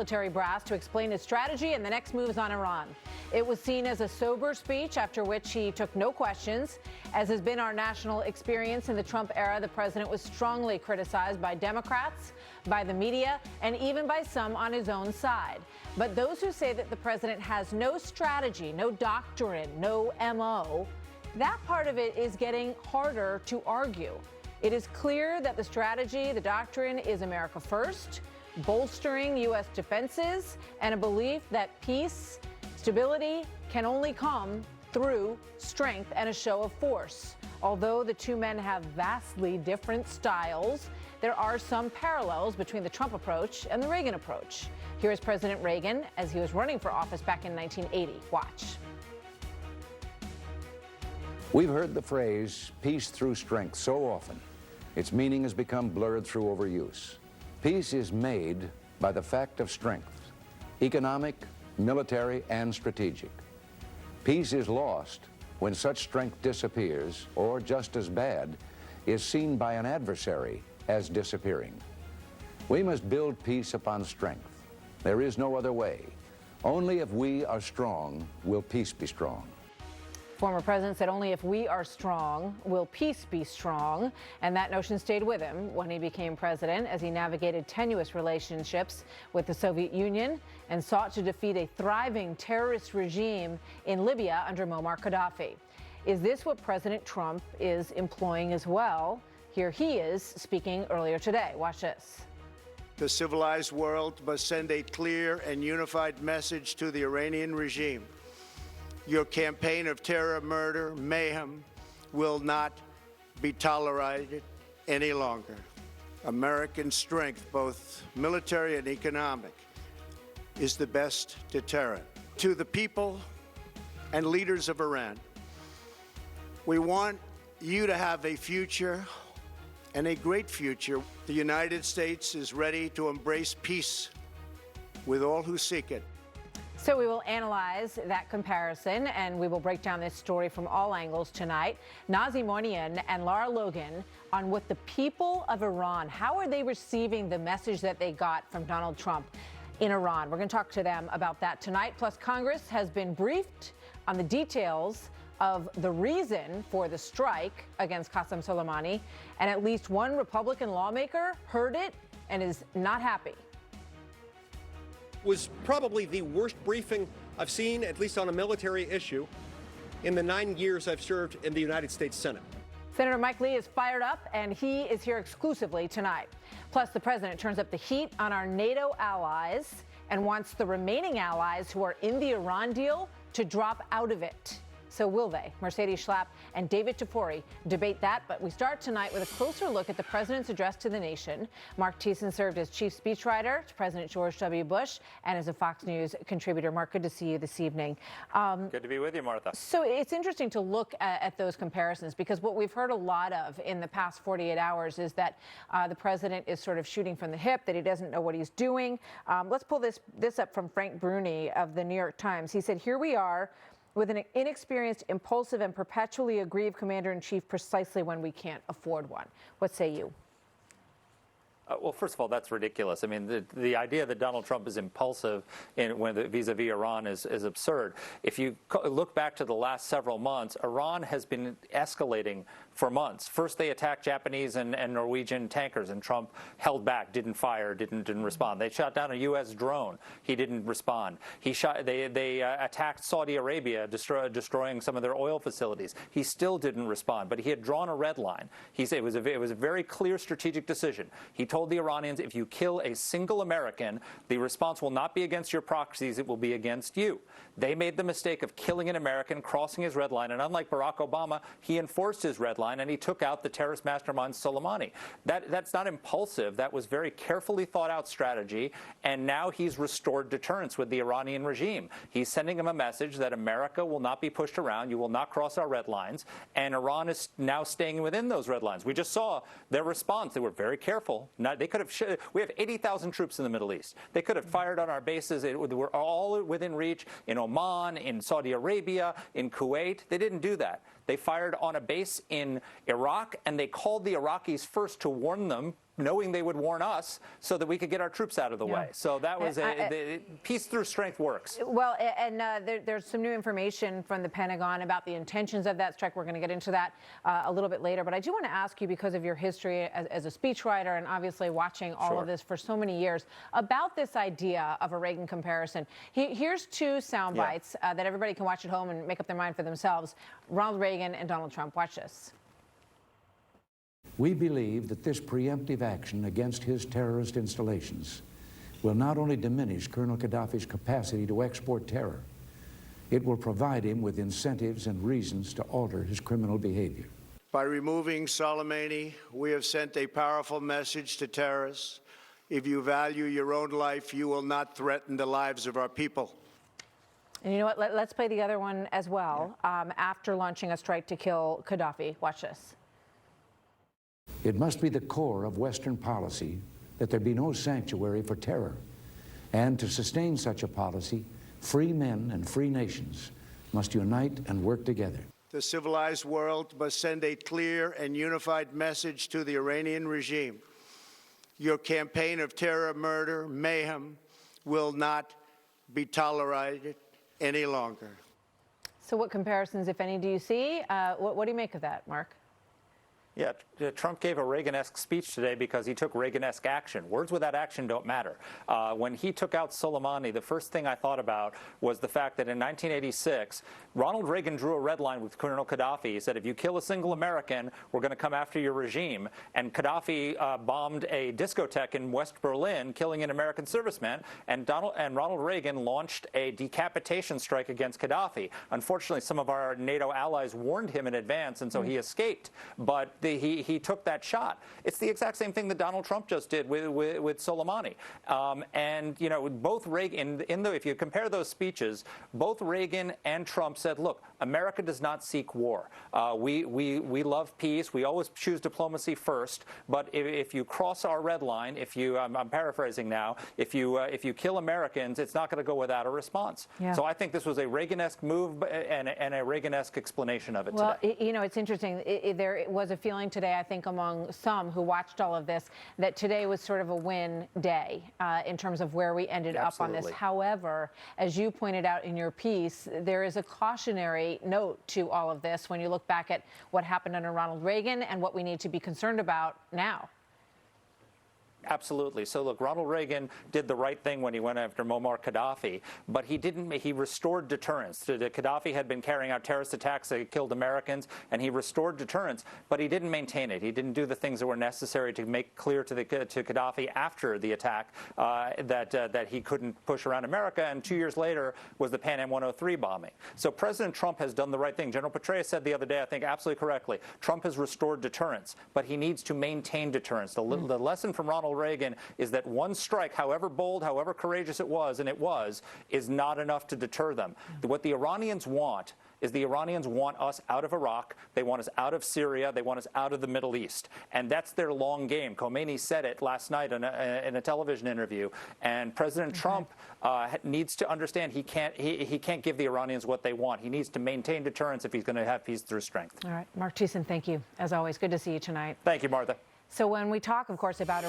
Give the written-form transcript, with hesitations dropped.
Military brass to explain his strategy and the next moves on Iran. It was seen as a sober speech, after which he took no questions. As has been our national experience in the Trump era, the president was strongly criticized by Democrats, by the media, and even by some on his own side. But those who say that the president has no strategy, no doctrine, no MO, that part of it is getting harder to argue. It is clear that the strategy, the doctrine is America first, bolstering U.S. defenses, and a belief that peace, stability can only come through strength and a show of force. Although the two men have vastly different styles, there are some parallels between the Trump approach and the Reagan approach. Here is President Reagan as he was running for office back in 1980. Watch. We've heard the phrase, peace through strength, so often. Its meaning has become blurred through overuse. Peace is made by the fact of strength, economic, military, and strategic. Peace is lost when such strength disappears, or just as bad, is seen by an adversary as disappearing. We must build peace upon strength. There is no other way. Only if we are strong will peace be strong. Former president said only if we are strong will peace be strong, and that notion stayed with him when he became president as he navigated tenuous relationships with the Soviet Union and sought to defeat a thriving terrorist regime in Libya under Muammar Gaddafi. Is this what President Trump is employing as well? Here he is speaking earlier today. Watch this. The civilized world must send a clear and unified message to the Iranian regime. Your campaign of terror, murder, mayhem will not be tolerated any longer. American strength, both military and economic, is the best deterrent. To the people and leaders of Iran, we want you to have a future, and a great future. The United States is ready to embrace peace with all who seek it. So we will analyze that comparison, and we will break down this story from all angles tonight. Nazi Moinian and Lara Logan on what the people of Iran, how are they receiving the message that they got from Donald Trump in Iran? We're going to talk to them about that tonight. Plus, Congress has been briefed on the details of the reason for the strike against Qasem Soleimani, and at least one Republican lawmaker heard it and is not happy. Was probably the worst briefing I've seen, at least on a military issue, in the 9 years I've served in the United States Senate. Senator Mike Lee is fired up, and he is here exclusively tonight. Plus, the president turns up the heat on our NATO allies and wants the remaining allies who are in the Iran deal to drop out of it. So will they? Mercedes Schlapp and David Tafori debate that. But we start tonight with a closer look at the president's address to the nation. Marc Thiessen served as chief speechwriter to President George W. Bush and as a Fox News contributor. Marc, good to see you this evening. Good to be with you, Martha. So it's interesting to look at those comparisons, because what we've heard a lot of in the past 48 hours is that the president is sort of shooting from the hip, that he doesn't know what he's doing. Let's pull this up from Frank Bruni of the New York Times. He said, "Here we are with an inexperienced, impulsive, and perpetually aggrieved commander-in-chief precisely when we can't afford one." What say you? Well, first of all, that's ridiculous. I mean, the idea that Donald Trump is impulsive vis-a-vis Iran is absurd. If you look back to the last several months, Iran has been escalating for months. First, they attacked Japanese and Norwegian tankers, and Trump held back, didn't fire, didn't respond. They shot down a U.S. drone. He didn't respond. They attacked Saudi Arabia, destroying some of their oil facilities. He still didn't respond, but he had drawn a red line. He said it was a very clear strategic decision. He told the Iranians, if you kill a single American, the response will not be against your proxies, it will be against you. They made the mistake of killing an American, crossing his red line, and unlike Barack Obama, he enforced his red line and he took out the terrorist mastermind Soleimani. That's not impulsive. That was very carefully thought out strategy, and now he's restored deterrence with the Iranian regime. He's sending them a message that America will not be pushed around, you will not cross our red lines, and Iran is now staying within those red lines. We just saw their response. They were very careful. They could have. We have 80,000 troops in the Middle East. They could have fired on our bases. We're all within reach in Oman, in Saudi Arabia, in Kuwait. They didn't do that. They fired on a base in Iraq, and they called the Iraqis first to warn them knowing they would warn us so that we could get our troops out of the way. So that was peace through strength works. Well, and there's some new information from the Pentagon about the intentions of that strike. We're going to get into that a little bit later. But I do want to ask you, because of your history as a speechwriter and obviously watching all of this for so many years, about this idea of a Reagan comparison. Here's two sound bites that everybody can watch at home and make up their mind for themselves. Ronald Reagan and Donald Trump. Watch this. We believe that this preemptive action against his terrorist installations will not only diminish Colonel Gaddafi's capacity to export terror, it will provide him with incentives and reasons to alter his criminal behavior. By removing Soleimani, we have sent a powerful message to terrorists. If you value your own life, you will not threaten the lives of our people. And you know what? Let's play the other one as well. After launching a strike to kill Gaddafi. Watch this. It must be the core of Western policy that there be no sanctuary for terror. And to sustain such a policy, free men and free nations must unite and work together. The civilized world must send a clear and unified message to the Iranian regime. Your campaign of terror, murder, mayhem will not be tolerated any longer. So what comparisons, if any, do you see? What do you make of that, Mark? Yeah, Trump gave a Reagan-esque speech today because he took Reagan-esque action. Words without action don't matter. When he took out Soleimani, the first thing I thought about was the fact that in 1986, Ronald Reagan drew a red line with Colonel Gaddafi. He said, if you kill a single American, we're going to come after your regime. And Gaddafi bombed a discotheque in West Berlin, killing an American serviceman. And Ronald Reagan launched a decapitation strike against Gaddafi. Unfortunately, some of our NATO allies warned him in advance, and so he escaped. But he took that shot. It's the exact same thing that Donald Trump just did with Soleimani. And, you know, both Reagan, if you compare those speeches, both Reagan and Trump said, look, America does not seek war. We love peace. We always choose diplomacy first. But if you cross our red line, I'm paraphrasing now, if you kill Americans, it's not going to go without a response. Yeah. So I think this was a Reagan-esque move and a Reagan-esque explanation of it today. Well, you know, it's interesting. There was a feeling today, I think, among some who watched all of this, that today was sort of a win day in terms of where we ended up on this. However, as you pointed out in your piece, there is a cautionary note to all of this when you look back at what happened under Ronald Reagan and what we need to be concerned about now. Absolutely. So look, Ronald Reagan did the right thing when he went after Muammar Gaddafi, but he restored deterrence. Gaddafi had been carrying out terrorist attacks that killed Americans, and he restored deterrence, but he didn't maintain it. He didn't do the things that were necessary to make clear to Gaddafi after the attack that he couldn't push around America, and 2 years later was the Pan Am 103 bombing. So President Trump has done the right thing. General Petraeus said the other day, I think absolutely correctly, Trump has restored deterrence, but he needs to maintain deterrence. The lesson from Ronald Reagan is that one strike, however bold, however courageous it was, and it was, is not enough to deter them. What the Iranians want is the Iranians want us out of Iraq, they want us out of Syria, they want us out of the Middle East. And that's their long game. Khomeini said it last night in a television interview. And President Trump needs to understand he can't give the Iranians what they want. He needs to maintain deterrence if he's going to have peace through strength. All right. Marc Thiessen, thank you. As always, good to see you tonight. Thank you, Martha. So when we talk, of course, about